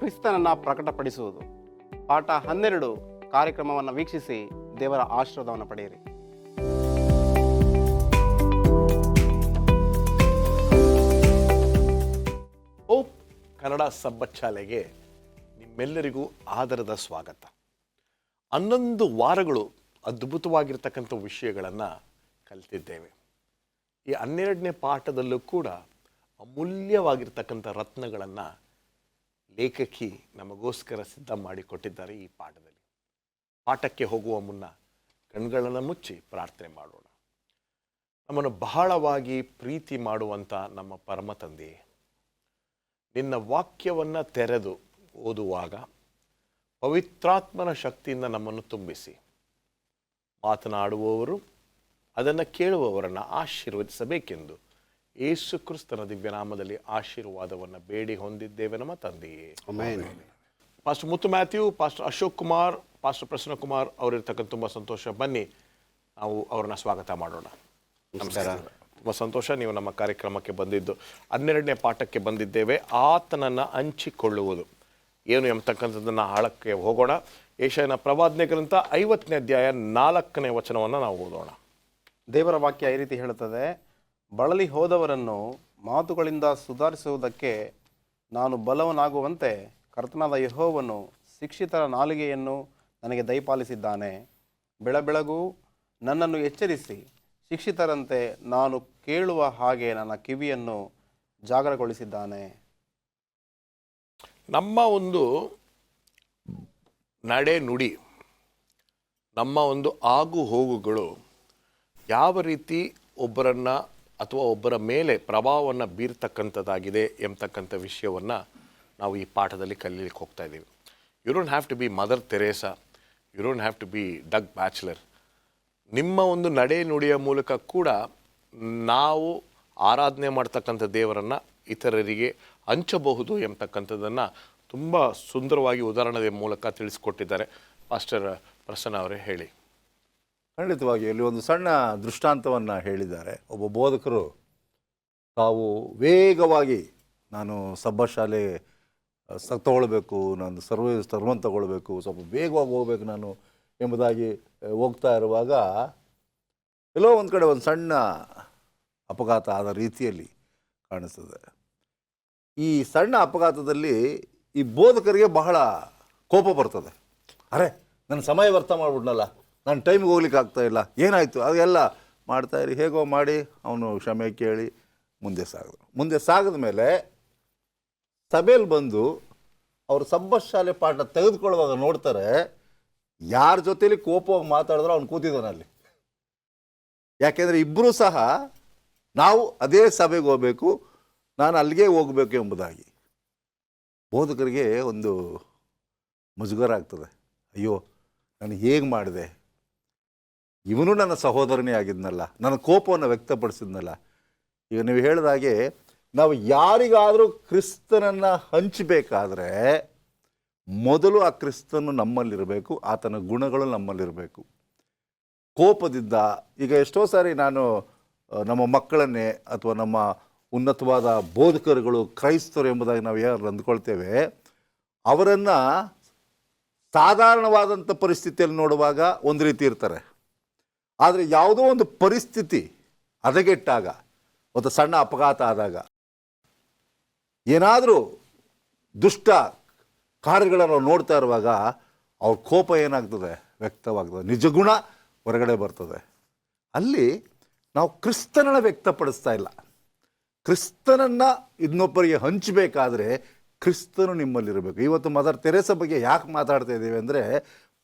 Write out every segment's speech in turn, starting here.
ಕ್ರಿಸ್ತನನ್ನು ಪ್ರಕಟಪಡಿಸುವುದು. ಪಾಠ 12 ಕಾರ್ಯಕ್ರಮವನ್ನು ವೀಕ್ಷಿಸಿ ದೇವರ ಆಶೀರ್ವಾದವನ್ನು ಪಡೆಯಿರಿ. ಹೋಪ್ ಕನ್ನಡ ಸಬ್ಬತ್ ಶಾಲೆಗೆ ನಿಮ್ಮೆಲ್ಲರಿಗೂ ಆದರದ ಸ್ವಾಗತ. 11 ವಾರಗಳು ಅದ್ಭುತವಾಗಿರ್ತಕ್ಕಂಥ ವಿಷಯಗಳನ್ನು ಕಲಿತಿದ್ದೇವೆ. ಈ 12ನೇ ಪಾಠದಲ್ಲೂ ಕೂಡ ಅಮೂಲ್ಯವಾಗಿರ್ತಕ್ಕಂಥ ರತ್ನಗಳನ್ನು ಲೇಖಕಿ ನಮಗೋಸ್ಕರ ಸಿದ್ಧ ಮಾಡಿಕೊಟ್ಟಿದ್ದಾರೆ. ಈ ಪಾಠಕ್ಕೆ ಹೋಗುವ ಮುನ್ನ ಕಣ್ಗಳನ್ನು ಮುಚ್ಚಿ ಪ್ರಾರ್ಥನೆ ಮಾಡೋಣ. ನಮ್ಮನ್ನು ಬಹಳವಾಗಿ ಪ್ರೀತಿ ಮಾಡುವಂಥ ನಮ್ಮ ಪರಮ ತಂದೆಯೇ, ನಿನ್ನ ವಾಕ್ಯವನ್ನು ತೆರೆದು ಓದುವಾಗ ಪವಿತ್ರಾತ್ಮನ ಶಕ್ತಿಯಿಂದ ನಮ್ಮನ್ನು ತುಂಬಿಸಿ, ಮಾತನಾಡುವವರು ಅದನ್ನು ಕೇಳುವವರನ್ನು ಆಶೀರ್ವದಿಸಬೇಕೆಂದು ಯೇಸು ಕ್ರಿಸ್ತನ ದಿವ್ಯನಾಮದಲ್ಲಿ ಆಶೀರ್ವಾದವನ್ನು ಬೇಡಿ ಹೊಂದಿದ್ದೇವೆ ನಮ್ಮ ತಂದೆಯೇ. Pastor Muthu Mathew, pastor Ashok Kumar, pastor Prasanna Kumar ಅವರಿರ್ತಕ್ಕಂಥ ತುಂಬ ಸಂತೋಷ. ಬನ್ನಿ ನಾವು ಅವ್ರನ್ನ ಸ್ವಾಗತ ಮಾಡೋಣ. ನಮಸ್ಕಾರ. ತುಂಬ ಸಂತೋಷ ನೀವು ನಮ್ಮ ಕಾರ್ಯಕ್ರಮಕ್ಕೆ ಬಂದಿದ್ದು. 12ನೇ ಪಾಠಕ್ಕೆ ಬಂದಿದ್ದೇವೆ, ಆತನನ್ನು ಹಂಚಿಕೊಳ್ಳುವುದು ಏನು ಎಂಬತಕ್ಕಂಥದ್ದನ್ನು ಆಳಕ್ಕೆ ಹೋಗೋಣ. ಯೆಶಾಯನ ಪ್ರವಾದನೆ ಗ್ರಂಥ 50ನೇ ಅಧ್ಯಾಯ 4ನೇ ವಚನವನ್ನು ನಾವು ಓದೋಣ. ದೇವರ ವಾಕ್ಯ ಈ ರೀತಿ ಹೇಳುತ್ತದೆ: ಬಳಲಿ ಹೋದವರನ್ನು ಮಾತುಗಳಿಂದ ಸುಧಾರಿಸುವುದಕ್ಕೆ ನಾನು ಬಲವನಾಗುವಂತೆ ಕರ್ತನಾದ ಯೆಹೋವನು ಶಿಕ್ಷಿತರ ನಾಲಿಗೆಯನ್ನು ನನಗೆ ದಯಪಾಲಿಸಿದ್ದಾನೆ. ಬೆಳಬೆಳಗೂ ನನ್ನನ್ನು ಎಚ್ಚರಿಸಿ ಶಿಕ್ಷಿತರಂತೆ ನಾನು ಕೇಳುವ ಹಾಗೆ ನನ್ನ ಕಿವಿಯನ್ನು ಜಾಗರಗೊಳಿಸಿದ್ದಾನೆ. ನಮ್ಮ ಒಂದು ನಡೆ ನುಡಿ, ನಮ್ಮ ಒಂದು ಆಗು ಹೋಗುಗಳು ಯಾವ ರೀತಿ ಒಬ್ಬರನ್ನು ಅಥವಾ ಒಬ್ಬರ ಮೇಲೆ ಪ್ರಭಾವವನ್ನು ಬೀರ್ತಕ್ಕಂಥದ್ದಾಗಿದೆ ಎಂಬತಕ್ಕಂಥ ವಿಷಯವನ್ನು ನಾವು ಈ ಪಾಠದಲ್ಲಿ ಕಲೀಲಿಕ್ಕೆ ಹೋಗ್ತಾ ಇದ್ದೀವಿ. You don't have to be Mother Teresa, you don't have to be Doug Batchelor. ನಿಮ್ಮ ಒಂದು ನಡೆ ನುಡಿಯ ಮೂಲಕ ಕೂಡ ನಾವು ಆರಾಧನೆ ಮಾಡ್ತಕ್ಕಂಥ ದೇವರನ್ನು ಇತರರಿಗೆ ಹಂಚಬಹುದು ಎಂಬತಕ್ಕಂಥದ್ದನ್ನು ತುಂಬ ಸುಂದರವಾಗಿ ಉದಾಹರಣೆಯ ಮೂಲಕ ತಿಳಿಸ್ಕೊಟ್ಟಿದ್ದಾರೆ. ಪಾಸ್ಟರ್ ಪ್ರಸನ್ನ ಅವರೇ ಹೇಳಿ. ಖಂಡಿತವಾಗಿ ಇಲ್ಲಿ ಒಂದು ಸಣ್ಣ ದೃಷ್ಟಾಂತವನ್ನು ಹೇಳಿದ್ದಾರೆ. ಒಬ್ಬ ಬೋಧಕರು ತಾವು ವೇಗವಾಗಿ ನಾನು ಸಬ್ಬತ್ ಶಾಲೆ ತಗೊಳ್ಬೇಕು, ನಾನು ಸರ್ವನ್ ತಗೊಳ್ಬೇಕು, ಸ್ವಲ್ಪ ವೇಗವಾಗಿ ಹೋಗ್ಬೇಕು ನಾನು ಎಂಬುದಾಗಿ ಹೋಗ್ತಾ ಇರುವಾಗ ಎಲ್ಲೋ ಒಂದು ಕಡೆ ಒಂದು ಸಣ್ಣ ಅಪಘಾತ ಆದ ರೀತಿಯಲ್ಲಿ ಕಾಣಿಸ್ತದೆ. ಈ ಸಣ್ಣ ಅಪಘಾತದಲ್ಲಿ ಈ ಬೋಧಕರಿಗೆ ಬಹಳ ಕೋಪ ಬರ್ತದೆ. ಅರೆ, ನನ್ನ ಸಮಯ ವ್ಯರ್ಥ ಮಾಡಿಬಿಟ್ನಲ್ಲ, ನಾನು ಟೈಮಿಗೆ ಹೋಗ್ಲಿಕ್ಕೆ ಆಗ್ತಾಯಿಲ್ಲ, ಏನಾಯಿತು ಅದೆಲ್ಲ ಮಾಡ್ತಾಯಿರಿ. ಹೇಗೋ ಮಾಡಿ ಅವನು ಕ್ಷಮೆ ಕೇಳಿ ಮುಂದೆ ಸಾಗಿದ ಮೇಲೆ ಸಭೆಯಲ್ಲಿ ಬಂದು ಅವರು ಸಬ್ಬತ್ ಶಾಲೆ ಪಾಠ ತೆಗೆದುಕೊಳ್ಳುವಾಗ ನೋಡ್ತಾರೆ, ಯಾರ ಜೊತೆಲಿ ಕೋಪವಾಗಿ ಮಾತಾಡಿದ್ರು ಅವ್ನು ಕೂತಿದ್ದಾನೆ ಅಲ್ಲಿ. ಯಾಕೆಂದರೆ ಇಬ್ಬರೂ ಸಹ ನಾವು ಅದೇ ಸಭೆಗೆ ಹೋಗಬೇಕು, ನಾನು ಅಲ್ಲಿಗೆ ಹೋಗಬೇಕು ಎಂಬುದಾಗಿ. ಬೋಧಕರಿಗೆ ಒಂದು ಮುಜುಗರ ಆಗ್ತದೆ. ಅಯ್ಯೋ, ನಾನು ಹೇಗೆ ಮಾಡಿದೆ, ಇವನು ನನ್ನ ಸಹೋದರನೇ ಆಗಿದ್ನಲ್ಲ, ನನ್ನ ಕೋಪವನ್ನು ವ್ಯಕ್ತಪಡಿಸಿದ್ನಲ್ಲ. ಈಗ ನೀವು ಹೇಳಿದ ಹಾಗೆ ನಾವು ಯಾರಿಗಾದರೂ ಕ್ರಿಸ್ತನನ್ನು ಹಂಚಬೇಕಾದ್ರೆ ಮೊದಲು ಆ ಕ್ರಿಸ್ತನು ನಮ್ಮಲ್ಲಿರಬೇಕು, ಆತನ ಗುಣಗಳು ನಮ್ಮಲ್ಲಿರಬೇಕು. ಕೋಪದಿಂದ ಈಗ ಎಷ್ಟೋ ಸಾರಿ ನಾನು ನಮ್ಮ ಮಕ್ಕಳನ್ನೇ ಅಥವಾ ನಮ್ಮ ಉನ್ನತವಾದ ಬೋಧಕರುಗಳು ಕ್ರೈಸ್ತರು ಎಂಬುದಾಗಿ ನಾವು ಯಾರು ಅಂದ್ಕೊಳ್ತೇವೆ, ಅವರನ್ನು ಸಾಧಾರಣವಾದಂಥ ಪರಿಸ್ಥಿತಿಯಲ್ಲಿ ನೋಡುವಾಗ ಒಂದು ರೀತಿ ಇರ್ತಾರೆ. ಆದರೆ ಯಾವುದೋ ಒಂದು ಪರಿಸ್ಥಿತಿ ಹದಗೆಟ್ಟಾಗ, ಒಂದು ಸಣ್ಣ ಅಪಘಾತ ಆದಾಗ, ಏನಾದರೂ ದುಷ್ಟ ಕಾರ್ಯಗಳನ್ನು ನೋಡ್ತಾ ಇರುವಾಗ ಅವ್ರ ಕೋಪ ಏನಾಗ್ತದೆ, ವ್ಯಕ್ತವಾಗ್ತದೆ, ನಿಜಗುಣ ಹೊರಗಡೆ ಬರ್ತದೆ. ಅಲ್ಲಿ ನಾವು ಕ್ರಿಸ್ತನನ್ನು ವ್ಯಕ್ತಪಡಿಸ್ತಾ ಇಲ್ಲ. ಕ್ರಿಸ್ತನನ್ನು ಇನ್ನೊಬ್ಬರಿಗೆ ಹಂಚಬೇಕಾದ್ರೆ ಕ್ರಿಸ್ತನು ನಿಮ್ಮಲ್ಲಿರಬೇಕು. ಇವತ್ತು ಮದರ್ ತೆರೇಸಾ ಬಗ್ಗೆ ಯಾಕೆ ಮಾತಾಡ್ತಾ ಇದ್ದೀವಿ ಅಂದರೆ,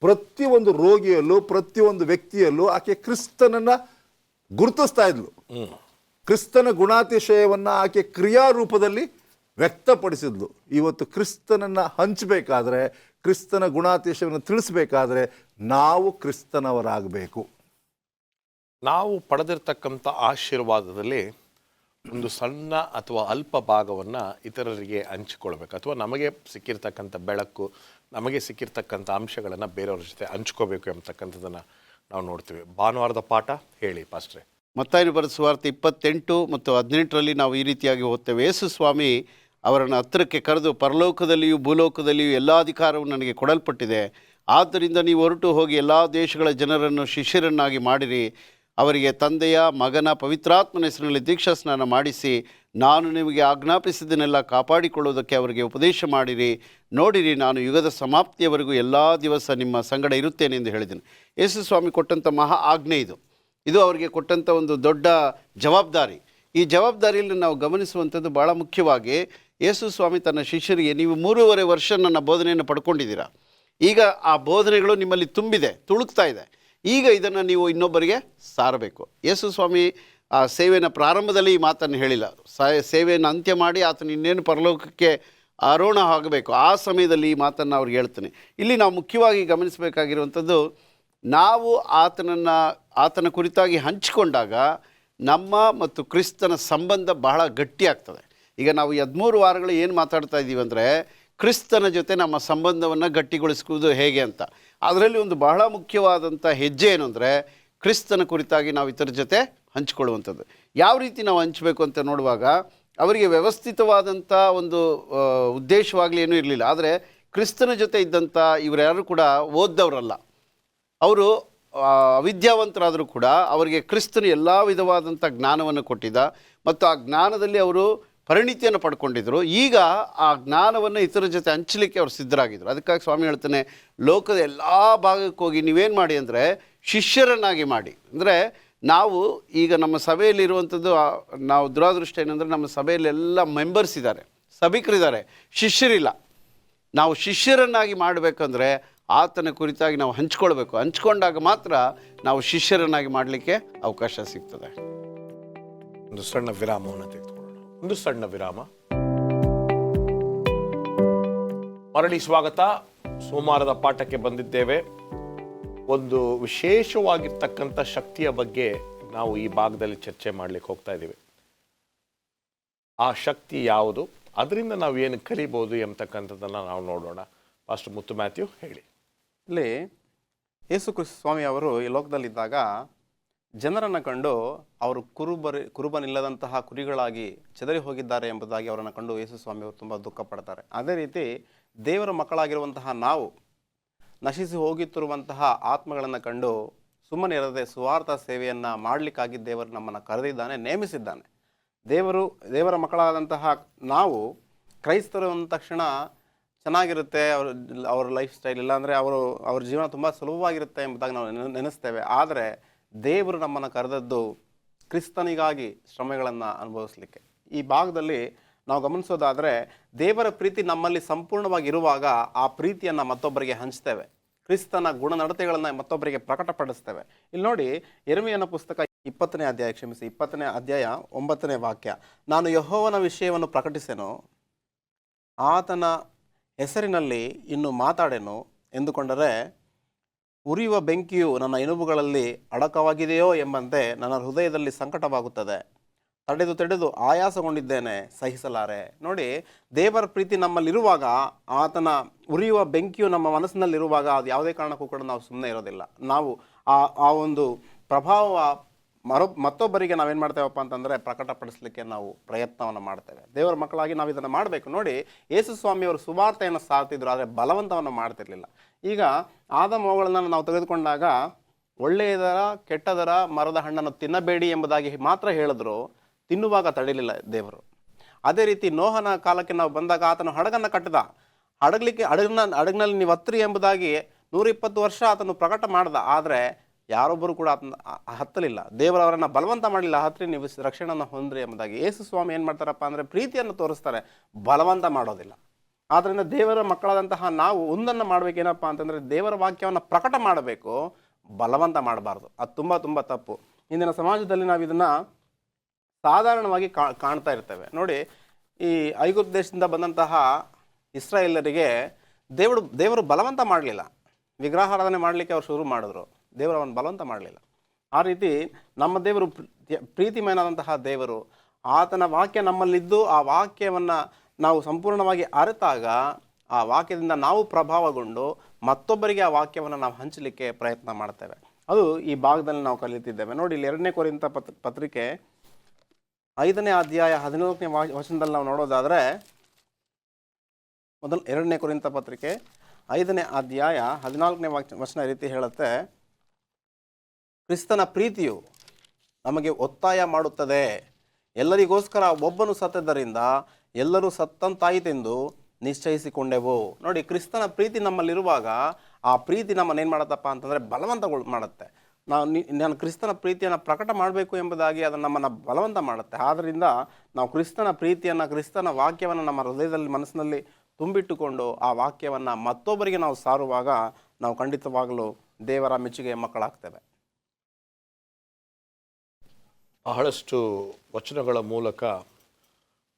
ಪ್ರತಿಯೊಂದು ರೋಗಿಯಲ್ಲೂ ಪ್ರತಿಯೊಂದು ವ್ಯಕ್ತಿಯಲ್ಲೂ ಆಕೆ ಕ್ರಿಸ್ತನನ್ನು ಗುರುತಿಸ್ತಾ ಇದ್ಲು. ಕ್ರಿಸ್ತನ ಗುಣಾತಿಶಯವನ್ನು ಆಕೆ ಕ್ರಿಯಾರೂಪದಲ್ಲಿ ವ್ಯಕ್ತಪಡಿಸಿದ್ಲು. ಇವತ್ತು ಕ್ರಿಸ್ತನನ್ನು ಹಂಚಬೇಕಾದ್ರೆ, ಕ್ರಿಸ್ತನ ಗುಣಾತಿಶಯವನ್ನು ತಿಳಿಸ್ಬೇಕಾದ್ರೆ ನಾವು ಕ್ರಿಸ್ತನವರಾಗಬೇಕು. ನಾವು ಪಡೆದಿರ್ತಕ್ಕಂಥ ಆಶೀರ್ವಾದದಲ್ಲಿ ಒಂದು ಸಣ್ಣ ಅಥವಾ ಅಲ್ಪ ಭಾಗವನ್ನು ಇತರರಿಗೆ ಹಂಚಿಕೊಳ್ಬೇಕು, ಅಥವಾ ನಮಗೆ ಸಿಕ್ಕಿರ್ತಕ್ಕಂಥ ಬೆಳಕು, ನಮಗೆ ಸಿಕ್ಕಿರ್ತಕ್ಕಂಥ ಅಂಶಗಳನ್ನು ಬೇರೆಯವ್ರ ಜೊತೆ ಹಂಚ್ಕೋಬೇಕು ಎಂಬತಕ್ಕಂಥದ್ದನ್ನು ನಾವು ನೋಡ್ತೀವಿ. ಭಾನುವಾರದ ಪಾಠ ಹೇಳಿ ಪಾಸ್ಟ್ರೆ. ಮತ್ತಾಯನ ಬರೆದ ಸುವಾರ್ತೆ 28 ಮತ್ತು 18ರಲ್ಲಿ ನಾವು ಈ ರೀತಿಯಾಗಿ ಓದ್ತೇವೆ. ಯೇಸು ಸ್ವಾಮಿ ಅವರನ್ನು ಹತ್ತಿರಕ್ಕೆ ಕರೆದು ಪರಲೋಕದಲ್ಲಿಯೂ ಭೂಲೋಕದಲ್ಲಿಯೂ ಎಲ್ಲ ಅಧಿಕಾರವು ನನಗೆ ಕೊಡಲ್ಪಟ್ಟಿದೆ. ಆದ್ದರಿಂದ ನೀವು ಹೊರಟು ಹೋಗಿ ಎಲ್ಲ ದೇಶಗಳ ಜನರನ್ನು ಶಿಷ್ಯರನ್ನಾಗಿ ಮಾಡಿರಿ. ಅವರಿಗೆ ತಂದೆಯ, ಮಗನ, ಪವಿತ್ರಾತ್ಮನ ಹೆಸರಿನಲ್ಲಿ ದೀಕ್ಷಾ ಸ್ನಾನ ಮಾಡಿಸಿ, ನಾನು ನಿಮಗೆ ಆಜ್ಞಾಪಿಸಿದ್ದನ್ನೆಲ್ಲ ಕಾಪಾಡಿಕೊಳ್ಳುವುದಕ್ಕೆ ಅವರಿಗೆ ಉಪದೇಶ ಮಾಡಿರಿ. ನೋಡಿರಿ, ನಾನು ಯುಗದ ಸಮಾಪ್ತಿಯವರೆಗೂ ಎಲ್ಲ ದಿವಸ ನಿಮ್ಮ ಸಂಗಡ ಇರುತ್ತೇನೆ ಎಂದು ಹೇಳಿದ್ದೇನೆ. ಯೇಸು ಸ್ವಾಮಿ ಕೊಟ್ಟಂಥ ಮಹಾ ಆಜ್ಞೆ ಇದು ಅವರಿಗೆ ಕೊಟ್ಟಂಥ ಒಂದು ದೊಡ್ಡ ಜವಾಬ್ದಾರಿ. ಈ ಜವಾಬ್ದಾರಿಯಲ್ಲಿ ನಾವು ಗಮನಿಸುವಂಥದ್ದು ಭಾಳ ಮುಖ್ಯವಾಗಿ, ಯೇಸು ಸ್ವಾಮಿ ತನ್ನ ಶಿಷ್ಯರಿಗೆ, ನೀವು 3.5 ವರ್ಷ ನನ್ನ ಬೋಧನೆಯನ್ನು ಪಡ್ಕೊಂಡಿದ್ದೀರಾ, ಈಗ ಆ ಬೋಧನೆಗಳು ನಿಮ್ಮಲ್ಲಿ ತುಂಬಿದೆ, ತುಳುಕ್ತಾ ಇದೆ, ಈಗ ಇದನ್ನು ನೀವು ಇನ್ನೊಬ್ಬರಿಗೆ ಸಾರಬೇಕು. ಯೇಸು ಸ್ವಾಮಿ ಆ ಸೇವೆಯ ಪ್ರಾರಂಭದಲ್ಲಿ ಈ ಮಾತನ್ನು ಹೇಳಿಲ್ಲ. ಸೇವೆಯನ್ನು ಅಂತ್ಯ ಮಾಡಿ ಆತನ ಇನ್ನೇನು ಪರಲೋಕಕ್ಕೆ ಆರೋಹಣ ಆಗಬೇಕು, ಆ ಸಮಯದಲ್ಲಿ ಈ ಮಾತನ್ನು ಅವ್ರಿಗೆ ಹೇಳ್ತಾನೆ. ಇಲ್ಲಿ ನಾವು ಮುಖ್ಯವಾಗಿ ಗಮನಿಸಬೇಕಾಗಿರುವಂಥದ್ದು, ನಾವು ಆತನ ಕುರಿತಾಗಿ ಹಂಚಿಕೊಂಡಾಗ ನಮ್ಮ ಮತ್ತು ಕ್ರಿಸ್ತನ ಸಂಬಂಧ ಬಹಳ ಗಟ್ಟಿಯಾಗ್ತದೆ. ಈಗ ನಾವು 13 ವಾರಗಳು ಏನು ಮಾತಾಡ್ತಾ ಇದ್ದೀವಿ ಅಂದರೆ, ಕ್ರಿಸ್ತನ ಜೊತೆ ನಮ್ಮ ಸಂಬಂಧವನ್ನು ಗಟ್ಟಿಗೊಳಿಸುವುದು ಹೇಗೆ ಅಂತ. ಅದರಲ್ಲಿ ಒಂದು ಬಹಳ ಮುಖ್ಯವಾದಂಥ ಹೆಜ್ಜೆ ಏನು ಅಂದರೆ, ಕ್ರಿಸ್ತನ ಕುರಿತಾಗಿ ನಾವು ಇತರ ಜೊತೆ ಹಂಚಿಕೊಳ್ಳುವಂಥದ್ದು. ಯಾವ ರೀತಿ ನಾವು ಹಂಚಬೇಕು ಅಂತ ನೋಡುವಾಗ, ಅವರಿಗೆ ವ್ಯವಸ್ಥಿತವಾದಂಥ ಒಂದು ಉದ್ದೇಶವಾಗಲಿ ಏನೂ ಇರಲಿಲ್ಲ. ಆದರೆ ಕ್ರಿಸ್ತನ ಜೊತೆ ಇದ್ದಂಥ ಇವರ್ಯಾರು ಕೂಡ ಓದ್ದವರಲ್ಲ, ಅವರು ಅವಿದ್ಯಾವಂತರಾದರೂ ಕೂಡ ಅವರಿಗೆ ಕ್ರಿಸ್ತನು ಎಲ್ಲ ವಿಧವಾದಂಥ ಜ್ಞಾನವನ್ನು ಕೊಟ್ಟಿದ್ದ ಮತ್ತು ಆ ಜ್ಞಾನದಲ್ಲಿ ಅವರು ಪರಿಣಿತಿಯನ್ನು ಪಡ್ಕೊಂಡಿದ್ದರು. ಈಗ ಆ ಜ್ಞಾನವನ್ನು ಇತರ ಜೊತೆ ಹಂಚಲಿಕ್ಕೆ ಅವರು ಸಿದ್ಧರಾಗಿದ್ದರು. ಅದಕ್ಕಾಗಿ ಸ್ವಾಮಿ ಹೇಳ್ತಾನೆ, ಲೋಕದ ಎಲ್ಲ ಭಾಗಕ್ಕೆ ಹೋಗಿ ನೀವೇನು ಮಾಡಿ ಅಂದರೆ ಶಿಷ್ಯರನ್ನಾಗಿ ಮಾಡಿ. ಅಂದರೆ ನಾವು ಈಗ ನಮ್ಮ ಸಭೆಯಲ್ಲಿರುವಂಥದ್ದು, ನಾವು ದುರಾದೃಷ್ಟ ಏನಂದರೆ ನಮ್ಮ ಸಭೆಯಲ್ಲಿ ಎಲ್ಲ ಮೆಂಬರ್ಸ್ ಇದ್ದಾರೆ, ಸಭಿಕರಿದ್ದಾರೆ, ಶಿಷ್ಯರಿಲ್ಲ. ನಾವು ಶಿಷ್ಯರನ್ನಾಗಿ ಮಾಡಬೇಕಂದ್ರೆ ಆತನ ಕುರಿತಾಗಿ ನಾವು ಹಂಚ್ಕೊಳ್ಬೇಕು. ಹಂಚ್ಕೊಂಡಾಗ ಮಾತ್ರ ನಾವು ಶಿಷ್ಯರನ್ನಾಗಿ ಮಾಡಲಿಕ್ಕೆ ಅವಕಾಶ ಸಿಗ್ತದೆ. ಒಂದು ಸಣ್ಣ ವಿರಾಮವನ್ನು ತೆಗೆದುಕೊಳ್ಳೋಣ. ಒಂದು ಸಣ್ಣ ವಿರಾಮ. ಮರಳಿ ಸ್ವಾಗತ. ಸೋಮವಾರದ ಪಾಠಕ್ಕೆ ಬಂದಿದ್ದೇವೆ. ಒಂದು ವಿಶೇಷವಾಗಿರ್ತಕ್ಕಂಥ ಶಕ್ತಿಯ ಬಗ್ಗೆ ನಾವು ಈ ಭಾಗದಲ್ಲಿ ಚರ್ಚೆ ಮಾಡಲಿಕ್ಕೆ ಹೋಗ್ತಾ ಇದ್ದೀವಿ. ಆ ಶಕ್ತಿ ಯಾವುದು, ಅದರಿಂದ ನಾವು ಏನು ಕಲಿಬೋದು ಎಂಬತಕ್ಕಂಥದ್ದನ್ನು ನಾವು ನೋಡೋಣ. ಪಾಸ್ಟರ್ ಮುತ್ತು ಮ್ಯಾಥ್ಯೂ ಹೇಳಿ. ಇಲ್ಲಿ ಯೇಸು ಕ್ರಿಸ್ತ ಸ್ವಾಮಿ ಅವರು ಈ ಲೋಕದಲ್ಲಿದ್ದಾಗ ಜನರನ್ನು ಕಂಡು ಅವರು ಕುರುಬನಿಲ್ಲದಂತಹ ಕುರಿಗಳಾಗಿ ಚೆದರಿ ಹೋಗಿದ್ದಾರೆ ಎಂಬುದಾಗಿ ಅವರನ್ನು ಕಂಡು ಯೇಸು ಸ್ವಾಮಿ ಅವರು ತುಂಬ ದುಃಖ ಪಡ್ತಾರೆ. ಅದೇ ರೀತಿ ದೇವರ ಮಕ್ಕಳಾಗಿರುವಂತಹ ನಾವು ನಶಿಸಿ ಹೋಗುತ್ತಿರುವಂತಹ ಆತ್ಮಗಳನ್ನು ಕಂಡು ಸುಮ್ಮನೆ ಇರದೆ ಸುವಾರ್ಥ ಸೇವೆಯನ್ನು ಮಾಡಲಿಕ್ಕಾಗಿ ದೇವರು ನಮ್ಮನ್ನು ಕರೆದಿದ್ದಾನೆ, ನೇಮಿಸಿದ್ದಾನೆ. ದೇವರ ಮಕ್ಕಳಾದಂತಹ ನಾವು ಕ್ರೈಸ್ತರು ಅಂದ ತಕ್ಷಣ ಚೆನ್ನಾಗಿರುತ್ತೆ ಅವ್ರ ಲೈಫ್ ಸ್ಟೈಲ್, ಇಲ್ಲಾಂದರೆ ಅವ್ರ ಜೀವನ ತುಂಬ ಸುಲಭವಾಗಿರುತ್ತೆ ಎಂಬುದಾಗಿ ನಾವು ನೆನೆಸ್ತೇವೆ. ಆದರೆ ದೇವರು ನಮ್ಮನ್ನು ಕರೆದದ್ದು ಕ್ರಿಸ್ತನಿಗಾಗಿ ಶ್ರಮೆಗಳನ್ನು ಅನುಭವಿಸಲಿಕ್ಕೆ. ಈ ಭಾಗದಲ್ಲಿ ನಾವು ಗಮನಿಸೋದಾದರೆ, ದೇವರ ಪ್ರೀತಿ ನಮ್ಮಲ್ಲಿ ಸಂಪೂರ್ಣವಾಗಿರುವಾಗ ಆ ಪ್ರೀತಿಯನ್ನು ಮತ್ತೊಬ್ಬರಿಗೆ ಹಂಚ್ತೇವೆ, ಕ್ರಿಸ್ತನ ಗುಣನಡತೆಗಳನ್ನು ಮತ್ತೊಬ್ಬರಿಗೆ ಪ್ರಕಟಪಡಿಸ್ತೇವೆ. ಇಲ್ಲಿ ನೋಡಿ, ಯೆರೆಮೀಯನ ಪುಸ್ತಕ 20ನೇ ಅಧ್ಯಾಯ 9ನೇ ವಾಕ್ಯ, ನಾನು ಯೆಹೋವನ ವಿಷಯವನ್ನು ಪ್ರಕಟಿಸೆನು, ಆತನ ಹೆಸರಿನಲ್ಲಿ ಇನ್ನು ಮಾತಾಡೆನು ಎಂದುಕೊಂಡರೆ ಉರಿಯುವ ಬೆಂಕಿಯು ನನ್ನ ಎಲುಬುಗಳಲ್ಲಿ ಅಡಕವಾಗಿದೆಯೋ ಎಂಬಂತೆ ನನ್ನ ಹೃದಯದಲ್ಲಿ ಸಂಕಟವಾಗುತ್ತದೆ. ತಡೆದು ಆಯಾಸಗೊಂಡಿದ್ದೇನೆ, ಸಹಿಸಲಾರೆ. ನೋಡಿ, ದೇವರ ಪ್ರೀತಿ ನಮ್ಮಲ್ಲಿರುವಾಗ, ಆತನ ಉರಿಯುವ ಬೆಂಕಿಯು ನಮ್ಮ ಮನಸ್ಸಿನಲ್ಲಿರುವಾಗ, ಅದು ಯಾವುದೇ ಕಾರಣಕ್ಕೂ ಕೂಡ ನಾವು ಸುಮ್ಮನೆ ಇರೋದಿಲ್ಲ. ನಾವು ಆ ಒಂದು ಪ್ರಭಾವ ಮತ್ತೊಬ್ಬರಿಗೆ ನಾವೇನು ಮಾಡ್ತೇವಪ್ಪ ಅಂತಂದರೆ ಪ್ರಕಟಪಡಿಸಲಿಕ್ಕೆ ನಾವು ಪ್ರಯತ್ನವನ್ನು ಮಾಡ್ತೇವೆ. ದೇವರ ಮಕ್ಕಳಾಗಿ ನಾವು ಇದನ್ನು ಮಾಡಬೇಕು. ನೋಡಿ, ಯೇಸು ಸ್ವಾಮಿಯವರು ಸುವಾರ್ತೆಯನ್ನು ಸಾರ್ತಿದ್ರು, ಆದರೆ ಬಲವಂತವನ್ನು ಮಾಡ್ತಿರ್ಲಿಲ್ಲ. ಈಗ ಆದಾಮ ಅವುಗಳನ್ನು ನಾವು ತೆಗೆದುಕೊಂಡಾಗ ಒಳ್ಳೆಯದರ ಕೆಟ್ಟದರ ಮರದ ಹಣ್ಣನ್ನು ತಿನ್ನಬೇಡಿ ಎಂಬುದಾಗಿ ಮಾತ್ರ ಹೇಳಿದ್ರು, ತಿನ್ನುವಾಗ ತಡಿಲಿಲ್ಲ ದೇವರು. ಅದೇ ರೀತಿ ನೋಹನ ಕಾಲಕ್ಕೆ ನಾವು ಬಂದಾಗ ಆತನು ಹಡಗನ್ನು ಕಟ್ಟಿದ, ಹಡಗಿನಲ್ಲಿ ನೀವು ಹತ್ತಿರಿ ಎಂಬುದಾಗಿ 120 ವರ್ಷ ಆತನು ಪ್ರಕಟ ಮಾಡ್ದ. ಆದರೆ ಯಾರೊಬ್ಬರು ಕೂಡ ಹತ್ತಲಿಲ್ಲ. ದೇವರವರನ್ನು ಬಲವಂತ ಮಾಡಲಿಲ್ಲ, ಹತ್ತಿರಿ ನೀವು ರಕ್ಷಣೆಯನ್ನು ಹೊಂದ್ರಿ ಎಂಬುದಾಗಿ. ಯೇಸು ಸ್ವಾಮಿ ಏನು ಮಾಡ್ತಾರಪ್ಪ ಅಂದರೆ ಪ್ರೀತಿಯನ್ನು ತೋರಿಸ್ತಾರೆ, ಬಲವಂತ ಮಾಡೋದಿಲ್ಲ. ಆದ್ದರಿಂದ ದೇವರ ಮಕ್ಕಳಾದಂತಹ ನಾವು ಒಂದನ್ನು ಮಾಡಬೇಕೇನಪ್ಪ ಅಂತಂದರೆ ದೇವರ ವಾಕ್ಯವನ್ನು ಪ್ರಕಟ ಮಾಡಬೇಕು, ಬಲವಂತ ಮಾಡಬಾರ್ದು. ಅದು ತುಂಬ ತುಂಬ ತಪ್ಪು. ಇಂದಿನ ಸಮಾಜದಲ್ಲಿ ನಾವು ಇದನ್ನು ಸಾಧಾರಣವಾಗಿ ಕಾಣ್ತಾ ಇರ್ತೇವೆ. ನೋಡಿ, ಈ ಐಗುಪ್ತ ದೇಶದಿಂದ ಬಂದಂತಹ ಇಸ್ರಾಯೇಲರಿಗೆ ದೇವರು ಬಲವಂತ ಮಾಡಲಿಲ್ಲ, ವಿಗ್ರಹಾರಾಧನೆ ಮಾಡಲಿಕ್ಕೆ ಅವ್ರು ಶುರು ಮಾಡಿದ್ರು, ದೇವರು ಅವನು ಬಲವಂತ ಮಾಡಲಿಲ್ಲ. ಆ ರೀತಿ ನಮ್ಮ ದೇವರು ಪ್ರೀತಿಮಯನಾದಂತಹ ದೇವರು, ಆತನ ವಾಕ್ಯ ನಮ್ಮಲ್ಲಿದ್ದು ಆ ವಾಕ್ಯವನ್ನು ನಾವು ಸಂಪೂರ್ಣವಾಗಿ ಅರಿತಾಗ ಆ ವಾಕ್ಯದಿಂದ ನಾವು ಪ್ರಭಾವಗೊಂಡು ಮತ್ತೊಬ್ಬರಿಗೆ ಆ ವಾಕ್ಯವನ್ನು ನಾವು ಹಂಚಲಿಕ್ಕೆ ಪ್ರಯತ್ನ ಮಾಡ್ತೇವೆ. ಅದು ಈ ಭಾಗದಲ್ಲಿ ನಾವು ಕಲಿತಿದ್ದೇವೆ. ನೋಡಿ, ಇಲ್ಲಿ 2ನೇ ಕೊರಿಂಥ ಪತ್ರಿಕೆ 5ನೇ ಅಧ್ಯಾಯ 14ನೇ ವಚನದಲ್ಲಿ ನಾವು ನೋಡೋದಾದರೆ, ಎರಡನೇ ಕೊರಿಂಥ ಪತ್ರಿಕೆ 5ನೇ ಅಧ್ಯಾಯ 14ನೇ ವಚನ ಈ ರೀತಿ ಹೇಳುತ್ತೆ, ಕ್ರಿಸ್ತನ ಪ್ರೀತಿಯು ನಮಗೆ ಒತ್ತಾಯ ಮಾಡುತ್ತದೆ, ಎಲ್ಲರಿಗೋಸ್ಕರ ಒಬ್ಬನು ಸತ್ತದ್ದರಿಂದ ಎಲ್ಲರೂ ಸತ್ತಂತಾಯಿತೆಂದು ನಿಶ್ಚಯಿಸಿಕೊಂಡೆವು. ನೋಡಿ, ಕ್ರಿಸ್ತನ ಪ್ರೀತಿ ನಮ್ಮಲ್ಲಿರುವಾಗ ಆ ಪ್ರೀತಿ ನಮ್ಮನ್ನೇನು ಮಾಡತ್ತಪ್ಪ ಅಂತಂದರೆ ಬಲವಂತಗಳು ಮಾಡುತ್ತೆ. ನಾನು ಕ್ರಿಸ್ತನ ಪ್ರೀತಿಯನ್ನು ಪ್ರಕಟ ಮಾಡಬೇಕು ಎಂಬುದಾಗಿ ಅದನ್ನು ನಮ್ಮನ್ನು ಬಲವಂತ ಮಾಡುತ್ತೆ. ಆದ್ದರಿಂದ ನಾವು ಕ್ರಿಸ್ತನ ಪ್ರೀತಿಯನ್ನು, ಕ್ರಿಸ್ತನ ವಾಕ್ಯವನ್ನು ನಮ್ಮ ಹೃದಯದಲ್ಲಿ, ಮನಸ್ಸಿನಲ್ಲಿ ತುಂಬಿಟ್ಟುಕೊಂಡು ಆ ವಾಕ್ಯವನ್ನು ಮತ್ತೊಬ್ಬರಿಗೆ ನಾವು ಸಾರುವಾಗ ನಾವು ಖಂಡಿತವಾಗಲೂ ದೇವರ ಮೆಚ್ಚುಗೆಯ ಮಕ್ಕಳಾಗ್ತೇವೆ. ಬಹಳಷ್ಟು ವಚನಗಳ ಮೂಲಕ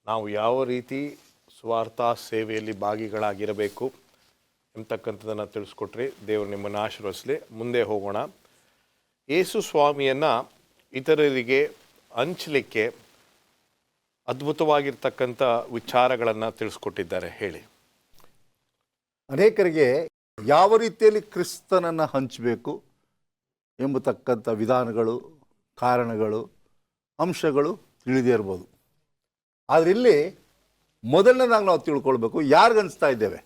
ನಾವು ಯಾವ ರೀತಿ ಸ್ವಾರ್ಥ ಸೇವೆಯಲ್ಲಿ ಭಾಗಿಗಳಾಗಿರಬೇಕು ಎಂಬತಕ್ಕಂಥದ್ದನ್ನು ತಿಳಿಸ್ಕೊಟ್ರಿ. ದೇವರು ನಿಮ್ಮನ್ನು ಆಶೀರ್ವದಿಸಲಿ. ಮುಂದೆ ಹೋಗೋಣ. ಯೇಸು ಸ್ವಾಮಿಯನ್ನು ಇತರರಿಗೆ ಹಂಚಲಿಕ್ಕೆ ಅದ್ಭುತವಾಗಿರ್ತಕ್ಕಂಥ ವಿಚಾರಗಳನ್ನು ತಿಳಿಸ್ಕೊಟ್ಟಿದ್ದಾರೆ, ಹೇಳಿ. ಅನೇಕರಿಗೆ ಯಾವ ರೀತಿಯಲ್ಲಿ ಕ್ರಿಸ್ತನನ್ನು ಹಂಚಬೇಕು ಎಂಬತಕ್ಕಂಥ ವಿಧಾನಗಳು, ಕಾರಣಗಳು, ಅಂಶಗಳು ತಿಳಿದೇ ಇರ್ಬೋದು. ಆದರೆ ಇಲ್ಲಿ ಮೊದಲನೇದಾಗಿ ನಾವು ತಿಳ್ಕೊಳ್ಬೇಕು, ಯಾರಿಗೆ ಹಂಚ್ತಾ ಇದ್ದೇವೆ?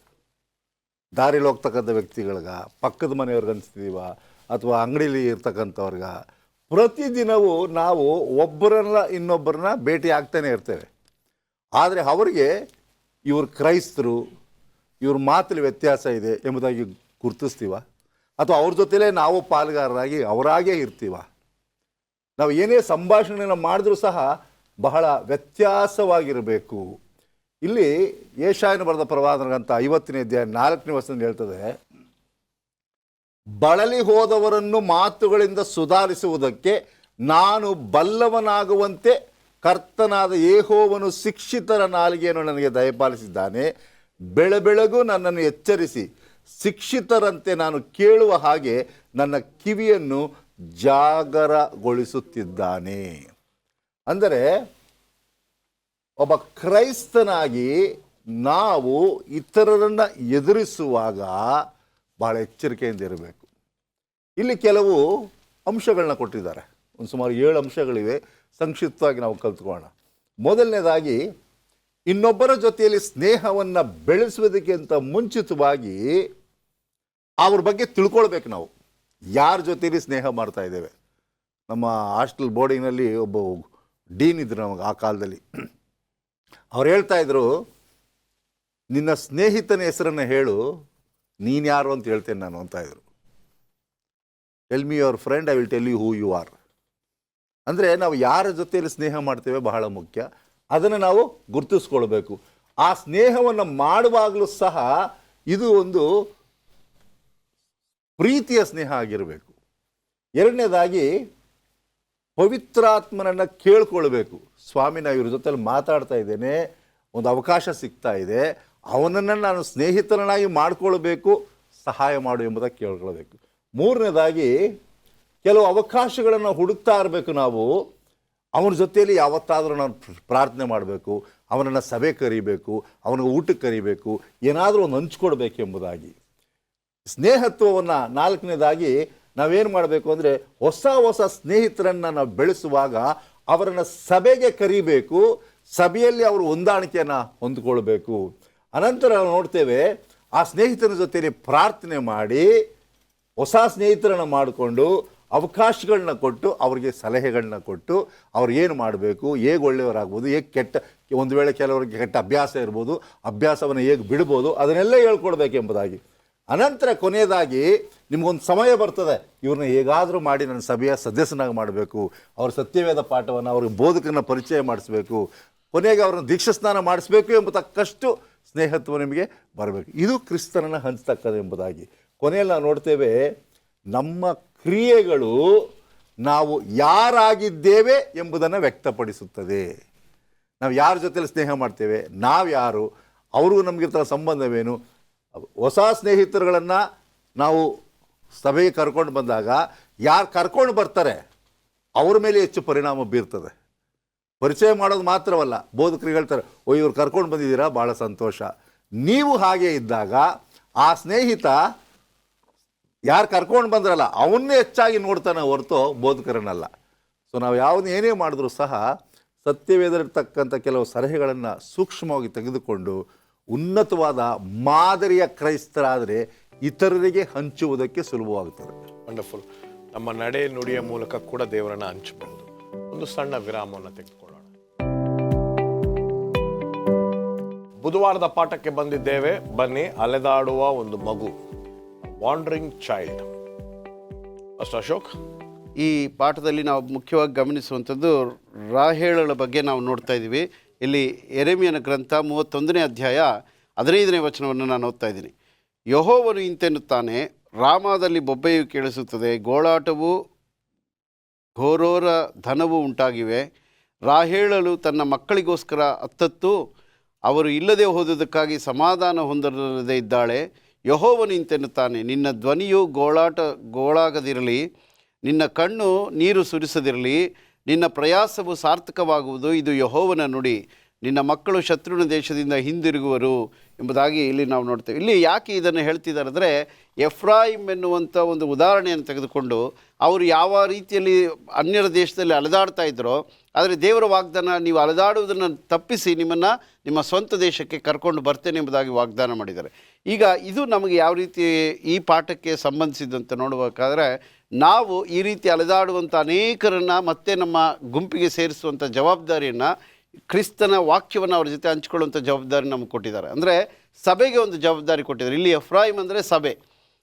ದಾರಿಲಿ ಹೋಗ್ತಕ್ಕಂಥ ವ್ಯಕ್ತಿಗಳ್ಗ, ಪಕ್ಕದ ಮನೆಯವ್ರಿಗೆ ಹಂಚ್ತಿದ್ದೀವ, ಅಥವಾ ಅಂಗಡೀಲಿ ಇರ್ತಕ್ಕಂಥವ್ರಿಗ? ಪ್ರತಿದಿನವೂ ನಾವು ಒಬ್ಬರನ್ನ ಇನ್ನೊಬ್ಬರನ್ನ ಭೇಟಿ ಆಗ್ತಾನೆ ಇರ್ತೇವೆ. ಆದರೆ ಅವರಿಗೆ ಇವ್ರು ಕ್ರೈಸ್ತರು, ಇವ್ರ ಮಾತಲ್ಲಿ ವ್ಯತ್ಯಾಸ ಇದೆ ಎಂಬುದಾಗಿ ಗುರುತಿಸ್ತೀವ? ಅಥವಾ ಅವ್ರ ಜೊತೆಲೇ ನಾವು ಪಾಲುಗಾರರಾಗಿ ಅವರಾಗೇ ಇರ್ತೀವ? ನಾವು ಏನೇ ಸಂಭಾಷಣೆಯನ್ನು ಮಾಡಿದ್ರೂ ಸಹ ಬಹಳ ವ್ಯತ್ಯಾಸವಾಗಿರಬೇಕು. ಇಲ್ಲಿ ಯೆಶಾಯನು ಬರೆದ ಪ್ರವಾದನಗಂತ 50ನೇ ಅಧ್ಯಾಯ 4ನೇ ವಚನ ಹೇಳ್ತದೆ, ಬಳಲಿ ಹೋದವರನ್ನು ಮಾತುಗಳಿಂದ ಸುಧಾರಿಸುವುದಕ್ಕೆ ನಾನು ಬಲ್ಲವನಾಗುವಂತೆ ಕರ್ತನಾದ ಯೆಹೋವನು ಶಿಕ್ಷಿತರ ನಾಲಿಗೆಯನ್ನು ನನಗೆ ದಯಪಾಲಿಸಿದ್ದಾನೆ. ಬೆಳಬೆಳಗೂ ನನ್ನನ್ನು ಎಚ್ಚರಿಸಿ ಶಿಕ್ಷಿತರಂತೆ ನಾನು ಕೇಳುವ ಹಾಗೆ ನನ್ನ ಕಿವಿಯನ್ನು ಜಾಗರಗೊಳಿಸುತ್ತಿದ್ದಾನೆ. ಅಂದರೆ ಒಬ್ಬ ಕ್ರೈಸ್ತನಾಗಿ ನಾವು ಇತರರನ್ನು ಎದುರಿಸುವಾಗ ಭಾಳ ಎಚ್ಚರಿಕೆಯಿಂದ ಇರಬೇಕು. ಇಲ್ಲಿ ಕೆಲವು ಅಂಶಗಳನ್ನ ಕೊಟ್ಟಿದ್ದಾರೆ, ಒಂದು ಸುಮಾರು 7 ಅಂಶಗಳಿವೆ. ಸಂಕ್ಷಿಪ್ತವಾಗಿ ನಾವು ಕಲ್ತ್ಕೊಳ್ಳೋಣ. ಮೊದಲನೇದಾಗಿ, ಇನ್ನೊಬ್ಬರ ಜೊತೆಯಲ್ಲಿ ಸ್ನೇಹವನ್ನು ಬೆಳೆಸುವುದಕ್ಕಿಂತ ಮುಂಚಿತವಾಗಿ ಅವ್ರ ಬಗ್ಗೆ ತಿಳ್ಕೊಳ್ಬೇಕು. ನಾವು ಯಾರ ಜೊತೆಯಲ್ಲಿ ಸ್ನೇಹ ಮಾಡ್ತಾ ಇದ್ದೇವೆ? ನಮ್ಮ ಹಾಸ್ಟೆಲ್ ಬೋರ್ಡಿಂಗ್ನಲ್ಲಿ ಒಬ್ಬ ಡೀನ್ ಇದ್ರು ನಮಗೆ ಆ ಕಾಲದಲ್ಲಿ. ಅವ್ರು ಹೇಳ್ತಾ ಇದ್ರು, ನಿನ್ನ ಸ್ನೇಹಿತನ ಹೆಸರನ್ನು ಹೇಳು, ನೀನು ಯಾರು ಅಂತ ಹೇಳ್ತೇನೆ ನಾನು ಅಂತ ಇದ್ರು. Tell me your friend, I will tell you who you are. ಅಂದರೆ ನಾವು ಯಾರ ಜೊತೆಯಲ್ಲಿ ಸ್ನೇಹ ಮಾಡ್ತೇವೆ ಬಹಳ ಮುಖ್ಯ. ಅದನ್ನು ನಾವು ಗುರುತಿಸ್ಕೊಳ್ಬೇಕು. ಆ ಸ್ನೇಹವನ್ನು ಮಾಡುವಾಗಲೂ ಸಹ ಇದು ಒಂದು ಪ್ರೀತಿಯ ಸ್ನೇಹ ಆಗಿರಬೇಕು. ಎರಡನೇದಾಗಿ, ಪವಿತ್ರಾತ್ಮನನ್ನು ಕೇಳ್ಕೊಳ್ಬೇಕು. ಸ್ವಾಮಿ, ನಾವು ಇವ್ರ ಜೊತೆಲಿ ಮಾತಾಡ್ತಾ ಇದ್ದೇನೆ, ಒಂದು ಅವಕಾಶ ಸಿಗ್ತಾ ಇದೆ, ಅವನನ್ನು ನಾನು ಸ್ನೇಹಿತರನ್ನಾಗಿ ಮಾಡಿಕೊಳ್ಬೇಕು, ಸಹಾಯ ಮಾಡು ಎಂಬುದಾಗಿ ಕೇಳ್ಕೊಳ್ಬೇಕು. ಮೂರನೇದಾಗಿ, ಕೆಲವು ಅವಕಾಶಗಳನ್ನು ಹುಡುಕ್ತಾ ಇರಬೇಕು. ನಾವು ಅವನ ಜೊತೆಯಲ್ಲಿ ಯಾವತ್ತಾದರೂ ನಾನು ಪ್ರಾರ್ಥನೆ ಮಾಡಬೇಕು, ಅವನನ್ನು ಸಭೆ ಕರಿಬೇಕು, ಅವನಿಗೆ ಊಟಕ್ಕೆ ಕರಿಬೇಕು, ಏನಾದರೂ ಒಂದು ಹಂಚ್ಕೊಡ್ಬೇಕು ಎಂಬುದಾಗಿ. ಸ್ನೇಹತ್ವವನ್ನು ನಾಲ್ಕನೇದಾಗಿ ನಾವೇನು ಮಾಡಬೇಕು ಅಂದರೆ, ಹೊಸ ಹೊಸ ಸ್ನೇಹಿತರನ್ನು ನಾವು ಬೆಳೆಸುವಾಗ ಅವರನ್ನು ಸಭೆಗೆ ಕರಿಬೇಕು, ಸಭೆಯಲ್ಲಿ ಅವರು ಹೊಂದಾಣಿಕೆಯನ್ನು ಹೊಂದ್ಕೊಳ್ಬೇಕು. ಅನಂತರ ನಾವು ನೋಡ್ತೇವೆ, ಆ ಸ್ನೇಹಿತನ ಜೊತೆಯಲ್ಲಿ ಪ್ರಾರ್ಥನೆ ಮಾಡಿ ಹೊಸ ಸ್ನೇಹಿತರನ್ನು ಮಾಡಿಕೊಂಡು ಅವಕಾಶಗಳನ್ನ ಕೊಟ್ಟು ಅವರಿಗೆ ಸಲಹೆಗಳನ್ನ ಕೊಟ್ಟು ಅವ್ರು ಏನು ಮಾಡಬೇಕು, ಹೇಗೆ ಒಳ್ಳೆಯವರಾಗ್ಬೋದು, ಹೇಗೆ ಕೆಟ್ಟ, ಒಂದು ವೇಳೆ ಕೆಲವರಿಗೆ ಕೆಟ್ಟ ಅಭ್ಯಾಸ ಇರ್ಬೋದು, ಅಭ್ಯಾಸವನ್ನು ಹೇಗೆ ಬಿಡ್ಬೋದು, ಅದನ್ನೆಲ್ಲ ಹೇಳ್ಕೊಡ್ಬೇಕು ಎಂಬುದಾಗಿ. ಅನಂತರ ಕೊನೆಯದಾಗಿ, ನಿಮಗೊಂದು ಸಮಯ ಬರ್ತದೆ, ಇವ್ರನ್ನ ಹೇಗಾದರೂ ಮಾಡಿ ನನ್ನ ಸಭೆಯ ಸದಸ್ಯನಾಗಿ ಮಾಡಬೇಕು, ಅವ್ರ ಸತ್ಯವೇದ ಪಾಠವನ್ನು, ಅವ್ರಿಗೆ ಬೋಧಕನ ಪರಿಚಯ ಮಾಡಿಸ್ಬೇಕು, ಕೊನೆಗೆ ಅವ್ರನ್ನ ದೀಕ್ಷಾಸ್ನಾನ ಮಾಡಿಸ್ಬೇಕು ಎಂಬತಕ್ಕಷ್ಟು ಸ್ನೇಹತ್ವ ನಿಮಗೆ ಬರಬೇಕು. ಇದು ಕ್ರಿಸ್ತನನ್ನು ಹಂಚ್ತಕ್ಕದ್ದು ಎಂಬುದಾಗಿ. ಕೊನೆಯಲ್ಲಿ ನಾವು ನೋಡ್ತೇವೆ, ನಮ್ಮ ಕ್ರಿಯೆಗಳು ನಾವು ಯಾರಾಗಿದ್ದೇವೆ ಎಂಬುದನ್ನು ವ್ಯಕ್ತಪಡಿಸುತ್ತದೆ. ನಾವು ಯಾರ ಜೊತೆಲಿ ಸ್ನೇಹ ಮಾಡ್ತೇವೆ, ನಾವು ಯಾರು, ಅವ್ರಿಗೂ ನಮಗಿರ್ತ ಸಂಬಂಧವೇನು. ಹೊಸ ಸ್ನೇಹಿತರುಗಳನ್ನು ನಾವು ಸಭೆಗೆ ಕರ್ಕೊಂಡು ಬಂದಾಗ ಯಾರು ಕರ್ಕೊಂಡು ಬರ್ತಾರೆ ಅವ್ರ ಮೇಲೆ ಹೆಚ್ಚು ಪರಿಣಾಮ ಬೀರ್ತದೆ. ಪರಿಚಯ ಮಾಡೋದು ಮಾತ್ರವಲ್ಲ, ಬೋಧಕರಿಗೆ ಹೇಳ್ತಾರೆ, ಓ ಇವ್ರು ಕರ್ಕೊಂಡು ಬಂದಿದ್ದೀರಾ, ಭಾಳ ಸಂತೋಷ. ನೀವು ಹಾಗೆ ಇದ್ದಾಗ ಆ ಸ್ನೇಹಿತ ಯಾರು ಕರ್ಕೊಂಡು ಬಂದ್ರಲ್ಲ ಅವನ್ನೇ ಹೆಚ್ಚಾಗಿ ನೋಡ್ತಾನೆ ಹೊರತು ಬೋಧಕರನ್ನಲ್ಲ. ಸೊ ನಾವು ಏನೇ ಮಾಡಿದ್ರೂ ಸಹ ಸತ್ಯವೇದಲ್ಲಿರ್ತಕ್ಕಂಥ ಕೆಲವು ಸಲಹೆಗಳನ್ನು ಸೂಕ್ಷ್ಮವಾಗಿ ತೆಗೆದುಕೊಂಡು ಉನ್ನತವಾದ ಮಾದರಿಯ ಕ್ರೈಸ್ತರಾದರೆ ಇತರರಿಗೆ ಹಂಚುವುದಕ್ಕೆ ಸುಲಭವಾಗುತ್ತದೆ. ವಂಡರ್ಫುಲ್. ನಮ್ಮ ನಡೆ ನುಡಿಯ ಮೂಲಕ ಕೂಡ ದೇವರನ್ನ ಹಂಚಬಹುದು. ಒಂದು ಸಣ್ಣ ವಿರಾಮವನ್ನು ತೆಗೆದುಕೊಳ್ಳೋಣ. ಬುಧವಾರದ ಪಾಠಕ್ಕೆ ಬಂದಿದ್ದೇವೆ. ಬನ್ನಿ, ಅಲೆದಾಡುವ ಒಂದು ಮಗು, ವಾಂಡರಿಂಗ್ ಚೈಲ್ಡ್. ಅಷ್ಟು ಅಶೋಕ್, ಈ ಪಾಠದಲ್ಲಿ ನಾವು ಮುಖ್ಯವಾಗಿ ಗಮನಿಸುವಂಥದ್ದು ರಾಹೇಳಳ ಬಗ್ಗೆ ನಾವು ನೋಡ್ತಾ ಇದ್ದೀವಿ. ಇಲ್ಲಿ ಯೆರೆಮೀಯನ ಗ್ರಂಥ 31ನೇ ಅಧ್ಯಾಯ 15ನೇ ವಚನವನ್ನು ನಾನು ಓದ್ತಾ ಇದ್ದೀನಿ. ಯೆಹೋವನು ಇಂತೆನ್ನುತ್ತಾನೆ, ರಾಮಾದಲ್ಲಿ ಬೊಬ್ಬೆಯು ಕೇಳಿಸುತ್ತದೆ, ಗೋಳಾಟವು ಘೋರೋರ ಧನವು ಉಂಟಾಗಿವೆ. ರಾಹೇಳಳು ತನ್ನ ಮಕ್ಕಳಿಗೋಸ್ಕರ ಅತ್ತತ್ತು ಅವರು ಇಲ್ಲದೆ ಹೋದುದಕ್ಕಾಗಿ ಸಮಾಧಾನ ಹೊಂದದೇ ಇದ್ದಾಳೆ. ಯೆಹೋವನು ಇಂತೆನ್ನುತ್ತಾನೆ, ನಿನ್ನ ಧ್ವನಿಯು ಗೋಳಾಗದಿರಲಿ, ನಿನ್ನ ಕಣ್ಣು ನೀರು ಸುರಿಸದಿರಲಿ, ನಿನ್ನ ಪ್ರಯಾಸವು ಸಾರ್ಥಕವಾಗುವುದು, ಇದು ಯೆಹೋವನ ನುಡಿ. ನಿನ್ನ ಮಕ್ಕಳು ಶತ್ರುನ ದೇಶದಿಂದ ಹಿಂದಿರುಗುವರು ಎಂಬುದಾಗಿ ಇಲ್ಲಿ ನಾವು ನೋಡ್ತೇವೆ. ಇಲ್ಲಿ ಯಾಕೆ ಇದನ್ನು ಹೇಳ್ತಿದ್ದಾರೆ ಅಂದರೆ, ಎಫ್ರಾಯಿಮ್ ಎನ್ನುವಂಥ ಒಂದು ಉದಾಹರಣೆಯನ್ನು ತೆಗೆದುಕೊಂಡು ಅವರು ಯಾವ ರೀತಿಯಲ್ಲಿ ಅನ್ಯರ ದೇಶದಲ್ಲಿ ಅಲೆದಾಡ್ತಾ ಇದ್ದರೋ, ಆದರೆ ದೇವರ ವಾಗ್ದಾನ, ನೀವು ಅಲೆದಾಡುವುದನ್ನು ತಪ್ಪಿಸಿ ನಿಮ್ಮನ್ನು ನಿಮ್ಮ ಸ್ವಂತ ದೇಶಕ್ಕೆ ಕರ್ಕೊಂಡು ಬರ್ತೇನೆ ಎಂಬುದಾಗಿ ವಾಗ್ದಾನ ಮಾಡಿದ್ದಾರೆ. ಈಗ ಇದು ನಮಗೆ ಯಾವ ರೀತಿ ಈ ಪಾಠಕ್ಕೆ ಸಂಬಂಧಿಸಿದಂತೆ ನೋಡಬೇಕಾದ್ರೆ, ನಾವು ಈ ರೀತಿ ಅಲೆದಾಡುವಂಥ ಅನೇಕರನ್ನು ಮತ್ತೆ ನಮ್ಮ ಗುಂಪಿಗೆ ಸೇರಿಸುವಂಥ ಜವಾಬ್ದಾರಿಯನ್ನು, ಕ್ರಿಸ್ತನ ವಾಕ್ಯವನ್ನು ಅವ್ರ ಜೊತೆ ಹಂಚ್ಕೊಳ್ಳುವಂಥ ಜವಾಬ್ದಾರಿ ನಮಗೆ ಕೊಟ್ಟಿದ್ದಾರೆ. ಅಂದರೆ ಸಭೆಗೆ ಒಂದು ಜವಾಬ್ದಾರಿ ಕೊಟ್ಟಿದ್ದಾರೆ. ಇಲ್ಲಿ ಎಫ್ರಾಯಿಮ್ ಅಂದರೆ ಸಭೆ.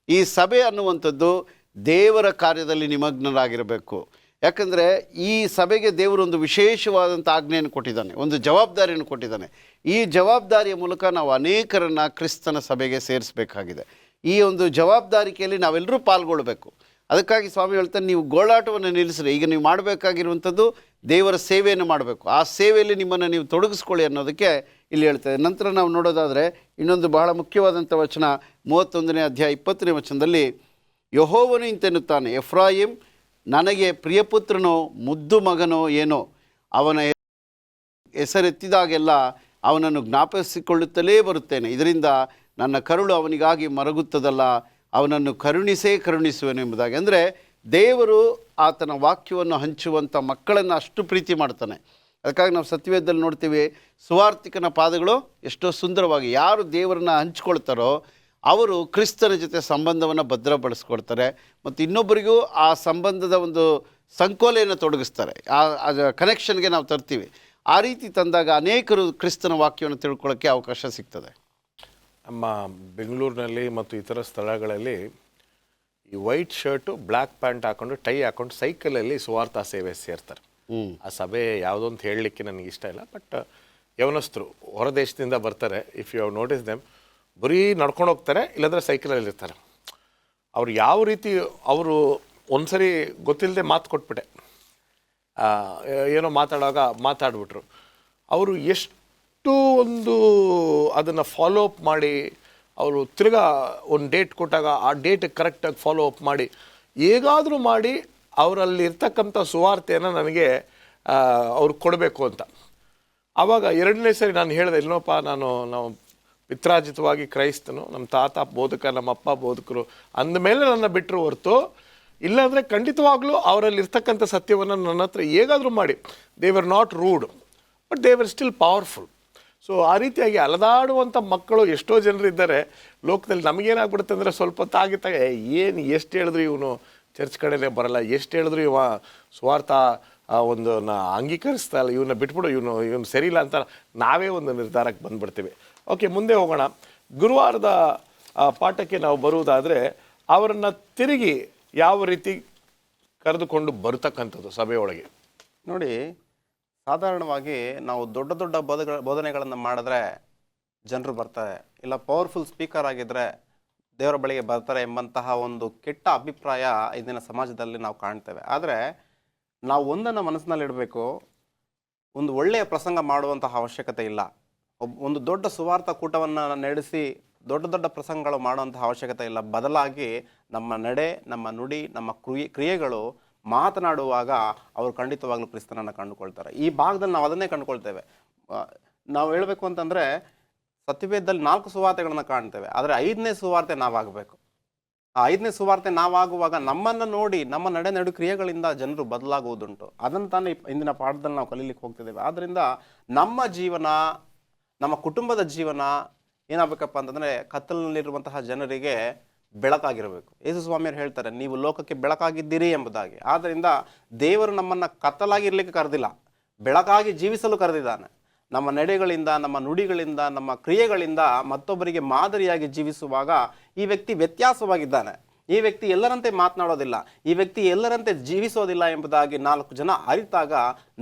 ಈ ಸಭೆ ಅನ್ನುವಂಥದ್ದು ದೇವರ ಕಾರ್ಯದಲ್ಲಿ ನಿಮಗ್ನರಾಗಿರಬೇಕು. ಯಾಕಂದರೆ ಈ ಸಭೆಗೆ ದೇವರು ಒಂದು ವಿಶೇಷವಾದಂಥ ಆಜ್ಞೆಯನ್ನು ಕೊಟ್ಟಿದ್ದಾನೆ, ಒಂದು ಜವಾಬ್ದಾರಿಯನ್ನು ಕೊಟ್ಟಿದ್ದಾನೆ. ಈ ಜವಾಬ್ದಾರಿಯ ಮೂಲಕ ನಾವು ಅನೇಕರನ್ನು ಕ್ರಿಸ್ತನ ಸಭೆಗೆ ಸೇರಿಸಬೇಕಾಗಿದೆ. ಈ ಒಂದು ಜವಾಬ್ದಾರಿಕೆಯಲ್ಲಿ ನಾವೆಲ್ಲರೂ ಪಾಲ್ಗೊಳ್ಳಬೇಕು. ಅದಕ್ಕಾಗಿ ಸ್ವಾಮಿ ಹೇಳ್ತಾನೆ, ನೀವು ಗೋಳಾಟವನ್ನು ನಿಲ್ಲಿಸ್ರಿ. ಈಗ ನೀವು ಮಾಡಬೇಕಾಗಿರುವಂಥದ್ದು ದೇವರ ಸೇವೆಯನ್ನು ಮಾಡಬೇಕು. ಆ ಸೇವೆಯಲ್ಲಿ ನಿಮ್ಮನ್ನು ನೀವು ತೊಡಗಿಸ್ಕೊಳ್ಳಿ ಅನ್ನೋದಕ್ಕೆ ಇಲ್ಲಿ ಹೇಳ್ತಾರೆ. ನಂತರ ನಾವು ನೋಡೋದಾದರೆ ಇನ್ನೊಂದು ಬಹಳ ಮುಖ್ಯವಾದಂಥ ವಚನ 31ನೇ ಅಧ್ಯಾಯ 20ನೇ ವಚನದಲ್ಲಿ, ಯೆಹೋವನು ಇಂತೆನ್ನುತ್ತಾನೆ, ಎಫ್ರಾಯಿಮ್ ನನಗೆ ಪ್ರಿಯಪುತ್ರನೋ ಮುದ್ದು ಮಗನೋ ಏನೋ, ಅವನ ಹೆಸರೆತ್ತಿದಾಗೆಲ್ಲ ಅವನನ್ನು ಜ್ಞಾಪಿಸಿಕೊಳ್ಳುತ್ತಲೇ ಬರುತ್ತೇನೆ. ಇದರಿಂದ ನನ್ನ ಕರುಳು ಅವನಿಗಾಗಿ ಮರಗುತ್ತದಲ್ಲ, ಅವನನ್ನು ಕರುಣಿಸುವೆನು ಎಂಬುದಾಗಿ. ಅಂದರೆ ದೇವರು ಆತನ ವಾಕ್ಯವನ್ನು ಹಂಚುವಂಥ ಮಕ್ಕಳನ್ನು ಅಷ್ಟು ಪ್ರೀತಿ ಮಾಡ್ತಾನೆ. ಅದಕ್ಕಾಗಿ ನಾವು ಸತ್ಯವೇದದಲ್ಲಿ ನೋಡ್ತೀವಿ, ಸುವಾರ್ತಿಕನ ಪಾದಗಳು ಎಷ್ಟೋ ಸುಂದರವಾಗಿ, ಯಾರು ದೇವರನ್ನ ಹಂಚ್ಕೊಳ್ತಾರೋ ಅವರು ಕ್ರಿಸ್ತನ ಜೊತೆ ಸಂಬಂಧವನ್ನು ಭದ್ರಪಡಿಸ್ಕೊಳ್ತಾರೆ ಮತ್ತು ಇನ್ನೊಬ್ಬರಿಗೂ ಆ ಸಂಬಂಧದ ಒಂದು ಸಂಕೋಲೆಯನ್ನು ತೊಡಗಿಸ್ತಾರೆ. ಆ ಕನೆಕ್ಷನ್ಗೆ ನಾವು ತರ್ತೀವಿ. ಆ ರೀತಿ ತಂದಾಗ ಅನೇಕರು ಕ್ರಿಸ್ತನ ವಾಕ್ಯವನ್ನು ತಿಳ್ಕೊಳ್ಳೋಕ್ಕೆ ಅವಕಾಶ ಸಿಗ್ತದೆ. ನಮ್ಮ ಬೆಂಗಳೂರಿನಲ್ಲಿ ಮತ್ತು ಇತರ ಸ್ಥಳಗಳಲ್ಲಿ ಈ ವೈಟ್ ಶರ್ಟು ಬ್ಲ್ಯಾಕ್ ಪ್ಯಾಂಟ್ ಹಾಕೊಂಡು ಟೈ ಹಾಕೊಂಡು ಸೈಕಲಲ್ಲಿ ಸುವಾರ್ಥ ಸೇವೆ ಸೇರ್ತಾರೆ. ಆ ಸಭೆ ಯಾವುದೋ ಅಂತ ಹೇಳಲಿಕ್ಕೆ ನನಗೆ ಇಷ್ಟ ಇಲ್ಲ, ಬಟ್ ಯವನಸ್ಥರು ಹೊರ ದೇಶದಿಂದ ಬರ್ತಾರೆ. If you have notice them, ಬರೀ ನಡ್ಕೊಂಡು ಹೋಗ್ತಾರೆ, ಇಲ್ಲಾಂದರೆ ಸೈಕಲಲ್ಲಿ ಇರ್ತಾರೆ. ಅವ್ರು ಯಾವ ರೀತಿ, ಅವರು ಒಂದ್ಸರಿ ಗೊತ್ತಿಲ್ಲದೆ ಮಾತು ಕೊಟ್ಬಿಟ್ಟೆ, ಏನೋ ಮಾತಾಡ್ಬಿಟ್ರು. ಅವರು ಎಷ್ಟು ಒಂದು ಅದನ್ನು ಫಾಲೋ ಅಪ್ ಮಾಡಿ, ಅವರು ತಿರ್ಗಾ ಒಂದು ಡೇಟ್ ಕೊಟ್ಟಾಗ ಆ ಡೇಟಿಗೆ ಕರೆಕ್ಟಾಗಿ ಫಾಲೋ ಅಪ್ ಮಾಡಿ, ಹೇಗಾದರೂ ಮಾಡಿ ಅವರಲ್ಲಿ ಇರ್ತಕ್ಕಂಥ ಸುವಾರ್ತೆಯನ್ನು ನನಗೆ ಅವ್ರು ಕೊಡಬೇಕು ಅಂತ. ಆವಾಗ 2ನೇ ಸರಿ ನಾನು ಹೇಳಿದೆ, ಇಲ್ಲೋಪ್ಪ ನಾವು ಪಿತ್ರಾರ್ಜಿತವಾಗಿ ಕ್ರೈಸ್ತನು, ನಮ್ಮ ತಾತ ಬೋಧಕ, ನಮ್ಮ ಅಪ್ಪ ಬೋಧಕರು ಅಂದಮೇಲೆ ನನ್ನ ಬಿಟ್ಟರು ಹೊರತು, ಇಲ್ಲಾಂದರೆ ಖಂಡಿತವಾಗ್ಲೂ ಅವರಲ್ಲಿ ಇರ್ತಕ್ಕಂಥ ಸತ್ಯವನ್ನು ನನ್ನ ಹತ್ರ ಹೇಗಾದರೂ ಮಾಡಿ, they were not rude but they were still powerful. So ಆ ರೀತಿಯಾಗಿ ಅಲೆದಾಡುವಂಥ ಮಕ್ಕಳು ಎಷ್ಟೋ ಜನರು ಇದ್ದಾರೆ ಲೋಕದಲ್ಲಿ. ನಮಗೇನಾಗ್ಬಿಡುತ್ತೆ ಅಂದರೆ, ಸ್ವಲ್ಪ ತಾಗಿತಾಗ ಏನು ಎಷ್ಟು ಹೇಳಿದ್ರು ಇವನು ಚರ್ಚ್ ಕಡೆನೇ ಬರಲ್ಲ, ಎಷ್ಟು ಹೇಳಿದ್ರು ಇವ ಸ್ವಾರ್ಥ ಒಂದು ಅಂಗೀಕರಿಸ್ತಾ ಇಲ್ಲ, ಇವನ್ನ ಬಿಟ್ಬಿಡು, ಇವನು ಸರಿ ಇಲ್ಲ ಅಂತ ನಾವೇ ಒಂದು ನಿರ್ಧಾರಕ್ಕೆ ಬಂದುಬಿಡ್ತೀವಿ. ಓಕೆ, ಮುಂದೆ ಹೋಗೋಣ. ಗುರುವಾರದ ಪಾಠಕ್ಕೆ ನಾವು ಬರುವುದಾದರೆ, ಅವರನ್ನು ತಿರುಗಿ ಯಾವ ರೀತಿ ಕರೆದುಕೊಂಡು ಬರ್ತಕ್ಕಂಥದ್ದು ಸಭೆಯೊಳಗೆ ನೋಡಿ. ಸಾಧಾರಣವಾಗಿ ನಾವು ದೊಡ್ಡ ದೊಡ್ಡ ಬೋಧನೆಗಳನ್ನು ಮಾಡಿದ್ರೆ ಜನರು ಬರ್ತಾರೆ, ಇಲ್ಲ ಪವರ್ಫುಲ್ ಸ್ಪೀಕರ್ ಆಗಿದ್ದರೆ ದೇವರ ಬಳಿಗೆ ಬರ್ತಾರೆ ಎಂಬಂತಹ ಒಂದು ಕೆಟ್ಟ ಅಭಿಪ್ರಾಯ ಇಂದಿನ ಸಮಾಜದಲ್ಲಿ ನಾವು ಕಾಣ್ತೇವೆ. ಆದರೆ ನಾವು ಒಂದನ್ನು ಮನಸ್ಸಿನಲ್ಲಿಡಬೇಕು, ಒಂದು ಒಳ್ಳೆಯ ಪ್ರಸಂಗ ಮಾಡುವಂತಹ ಅವಶ್ಯಕತೆ ಇಲ್ಲ. ಒಂದು ದೊಡ್ಡ ಸುವಾರ್ಥ ಕೂಟವನ್ನು ನಡೆಸಿ ದೊಡ್ಡ ದೊಡ್ಡ ಪ್ರಸಂಗಗಳು ಮಾಡುವಂತಹ ಅವಶ್ಯಕತೆ ಇಲ್ಲ. ಬದಲಾಗಿ ನಮ್ಮ ನಡೆ, ನಮ್ಮ ನುಡಿ, ನಮ್ಮ ಕ್ರಿಯೆಗಳು ಮಾತನಾಡುವಾಗ ಅವರು ಖಂಡಿತವಾಗ್ಲೂ ಕ್ರಿಸ್ತನನ್ನು ಕಂಡುಕೊಳ್ತಾರೆ. ಈ ಭಾಗದಲ್ಲಿ ನಾವು ಅದನ್ನೇ ಕಂಡುಕೊಳ್ತೇವೆ. ನಾವು ಹೇಳಬೇಕು ಅಂತಂದರೆ, ಸತ್ಯವೇದದಲ್ಲಿ 4 ಸುವಾರ್ತೆಗಳನ್ನು ಕಾಣ್ತೇವೆ, ಆದರೆ 5ನೇ ಸುವಾರ್ತೆ ನಾವಾಗಬೇಕು. ಆ 5ನೇ ಸುವಾರ್ತೆ ನಾವಾಗುವಾಗ ನಮ್ಮನ್ನು ನೋಡಿ, ನಮ್ಮ ನಡೆ ಕ್ರಿಯೆಗಳಿಂದ ಜನರು ಬದಲಾಗುವುದುಂಟು. ಅದನ್ನು ತಾನೇ ಇಂದಿನ ಪಾಠದಲ್ಲಿ ನಾವು ಕಲೀಲಿಕ್ಕೆ ಹೋಗ್ತಿದ್ದೇವೆ. ಆದ್ದರಿಂದ ನಮ್ಮ ಜೀವನ, ನಮ್ಮ ಕುಟುಂಬದ ಜೀವನ, ಏನಾಗಬೇಕಪ್ಪ ಅಂತಂದರೆ ಕತ್ತಲಿನಲ್ಲಿರುವಂತಹ ಜನರಿಗೆ ಬೆಳಕಾಗಿರಬೇಕು. ಯೇಸು ಸ್ವಾಮಿಯವರು ಹೇಳ್ತಾರೆ, ನೀವು ಲೋಕಕ್ಕೆ ಬೆಳಕಾಗಿದ್ದೀರಿ ಎಂಬುದಾಗಿ. ಆದ್ದರಿಂದ ದೇವರು ನಮ್ಮನ್ನು ಕತ್ತಲಾಗಿ ಇರಲಿಕ್ಕೆ ಕರೆದಿಲ್ಲ, ಬೆಳಕಾಗಿ ಜೀವಿಸಲು ಕರೆದಿದ್ದಾನೆ. ನಮ್ಮ ನಡೆಗಳಿಂದ, ನಮ್ಮ ನುಡಿಗಳಿಂದ, ನಮ್ಮ ಕ್ರಿಯೆಗಳಿಂದ ಮತ್ತೊಬ್ಬರಿಗೆ ಮಾದರಿಯಾಗಿ ಜೀವಿಸುವಾಗ ಈ ವ್ಯಕ್ತಿ ವ್ಯತ್ಯಾಸವಾಗಿದ್ದಾನೆ, ಈ ವ್ಯಕ್ತಿ ಎಲ್ಲರಂತೆ ಮಾತನಾಡೋದಿಲ್ಲ, ಈ ವ್ಯಕ್ತಿ ಎಲ್ಲರಂತೆ ಜೀವಿಸೋದಿಲ್ಲ ಎಂಬುದಾಗಿ 4 ಜನ ಅರಿತಾಗ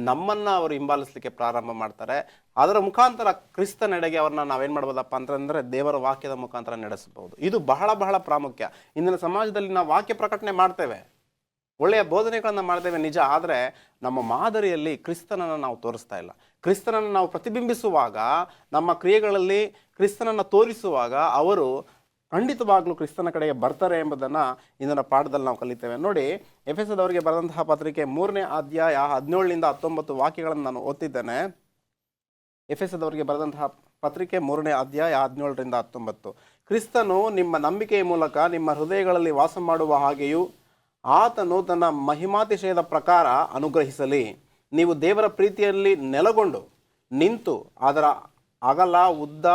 ನಮ್ಮನ್ನು ಅವರು ಹಿಂಬಾಲಿಸಲಿಕ್ಕೆ ಪ್ರಾರಂಭ ಮಾಡ್ತಾರೆ. ಅದರ ಮುಖಾಂತರ ಕ್ರಿಸ್ತ ನಡೆಗೆ ಅವ್ರನ್ನ ನಾವೇನು ಮಾಡ್ಬೋದಪ್ಪ ಅಂತಂದರೆ ದೇವರ ವಾಕ್ಯದ ಮುಖಾಂತರ ನಡೆಸಬಹುದು. ಇದು ಬಹಳ ಬಹಳ ಪ್ರಾಮುಖ್ಯ. ಇಂದಿನ ಸಮಾಜದಲ್ಲಿ ನಾವು ವಾಕ್ಯ ಪ್ರಕಟಣೆ ಮಾಡ್ತೇವೆ, ಒಳ್ಳೆಯ ಬೋಧನೆಗಳನ್ನು ಮಾಡ್ತೇವೆ ನಿಜ, ಆದರೆ ನಮ್ಮ ಮಾದರಿಯಲ್ಲಿ ಕ್ರಿಸ್ತನನ್ನು ನಾವು ತೋರಿಸ್ತಾ ಇಲ್ಲ. ಕ್ರಿಸ್ತನನ್ನು ನಾವು ಪ್ರತಿಬಿಂಬಿಸುವಾಗ, ನಮ್ಮ ಕ್ರಿಯೆಗಳಲ್ಲಿ ಕ್ರಿಸ್ತನನ್ನು ತೋರಿಸುವಾಗ ಅವರು ಖಂಡಿತವಾಗ್ಲೂ ಕ್ರಿಸ್ತನ ಕಡೆಗೆ ಬರ್ತಾರೆ ಎಂಬುದನ್ನು ಇಂದಿನ ಪಾಠದಲ್ಲಿ ನಾವು ಕಲಿತೇವೆ. ನೋಡಿ, ಎಫೆಸದವರಿಗೆ ಬರೆದಂತಹ ಪತ್ರಿಕೆ 3ನೇ ಅಧ್ಯಾಯ 17ರಿಂದ 19 ವಾಕ್ಯಗಳನ್ನು ನಾನು ಓದ್ತಿದ್ದೇನೆ. ಎಫೆಸದವರಿಗೆ ಬರೆದಂತಹ ಪತ್ರಿಕೆ 3ನೇ ಅಧ್ಯಾಯ 17ರಿಂದ 19. ಕ್ರಿಸ್ತನು ನಿಮ್ಮ ನಂಬಿಕೆಯ ಮೂಲಕ ನಿಮ್ಮ ಹೃದಯಗಳಲ್ಲಿ ವಾಸ ಮಾಡುವ ಹಾಗೆಯೂ ಆತನು ತನ್ನ ಮಹಿಮಾತಿಶಯದ ಪ್ರಕಾರ ಅನುಗ್ರಹಿಸಲಿ. ನೀವು ದೇವರ ಪ್ರೀತಿಯಲ್ಲಿ ನೆಲೆಗೊಂಡು ನಿಂತು ಅದರ ಅಗಲ, ಉದ್ದ,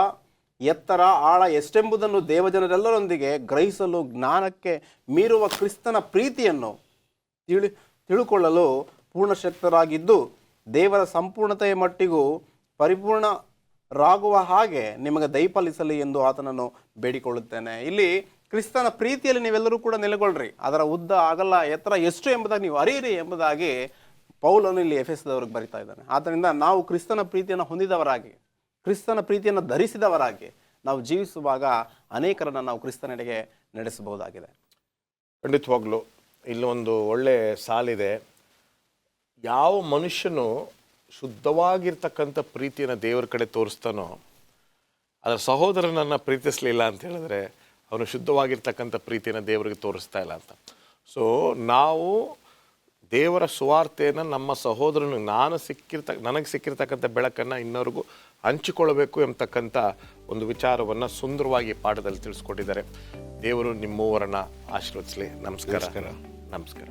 ಎತ್ತರ, ಆಳ ಎಷ್ಟೆಂಬುದನ್ನು ದೇವಜನರೆಲ್ಲರೊಂದಿಗೆ ಗ್ರಹಿಸಲು ಜ್ಞಾನಕ್ಕೆ ಮೀರುವ ಕ್ರಿಸ್ತನ ಪ್ರೀತಿಯನ್ನು ತಿಳುಕೊಳ್ಳಲು ಪೂರ್ಣಶಕ್ತರಾಗಿದ್ದು ದೇವರ ಸಂಪೂರ್ಣತೆಯ ಮಟ್ಟಿಗೂ ಪರಿಪೂರ್ಣರಾಗುವ ಹಾಗೆ ನಿಮಗೆ ದಯಪಾಲಿಸಲಿ ಎಂದು ಆತನನ್ನು ಬೇಡಿಕೊಳ್ಳುತ್ತೇನೆ. ಇಲ್ಲಿ ಕ್ರಿಸ್ತನ ಪ್ರೀತಿಯಲ್ಲಿ ನೀವೆಲ್ಲರೂ ಕೂಡ ನೆಲೆಗೊಳ್ಳ್ರಿ, ಅದರ ಉದ್ದ, ಅಗಲ, ಎತ್ತರ ಎಷ್ಟು ಎಂಬುದಾಗಿ ನೀವು ಅರಿಯಿರಿ ಎಂಬುದಾಗಿ ಪೌಲನು ಇಲ್ಲಿ ಎಫೆಸದವರಿಗೆ ಬರಿತಾ ಇದ್ದಾನೆ. ಆದ್ದರಿಂದ ನಾವು ಕ್ರಿಸ್ತನ ಪ್ರೀತಿಯನ್ನು ಹೊಂದಿದವರಾಗಿ, ಕ್ರಿಸ್ತನ ಪ್ರೀತಿಯನ್ನು ಧರಿಸಿದವರಾಗಿ ನಾವು ಜೀವಿಸುವಾಗ ಅನೇಕರನ್ನು ನಾವು ಕ್ರಿಸ್ತನೆಡೆಗೆ ನಡೆಸಬಹುದಾಗಿದೆ. ಖಂಡಿತವಾಗ್ಲೂ ಇಲ್ಲೊಂದು ಒಳ್ಳೆ ಸಾಲಿದೆ. ಯಾವ ಮನುಷ್ಯನು ಶುದ್ಧವಾಗಿರ್ತಕ್ಕಂಥ ಪ್ರೀತಿಯನ್ನು ದೇವರ ಕಡೆ ತೋರಿಸ್ತಾನೋ ಅದರ ಸಹೋದರನನ್ನು ಪ್ರೀತಿಸಲಿಲ್ಲ ಅಂತ ಹೇಳಿದ್ರೆ ಅವನು ಶುದ್ಧವಾಗಿರ್ತಕ್ಕಂಥ ಪ್ರೀತಿಯನ್ನು ದೇವರಿಗೆ ತೋರಿಸ್ತಾ ಇಲ್ಲ ಅಂತ. ಸೊ ನಾವು ದೇವರ ಸುವಾರ್ತೆಯನ್ನು ನಮ್ಮ ಸಹೋದರನು ನನಗೆ ಸಿಕ್ಕಿರ್ತಕ್ಕಂಥ ಬೆಳಕನ್ನು ಇನ್ನೊರಿಗೂ ಹಂಚಿಕೊಳ್ಳಬೇಕು ಎಂಬತಕ್ಕಂಥ ಒಂದು ವಿಚಾರವನ್ನು ಸುಂದರವಾಗಿ ಪಾಠದಲ್ಲಿ ತಿಳಿಸ್ಕೊಟ್ಟಿದ್ದಾರೆ. ದೇವರು ನಿಮ್ಮೂವರನ್ನು ಆಶೀರ್ವದಿಸಲಿ. ನಮಸ್ಕಾರ.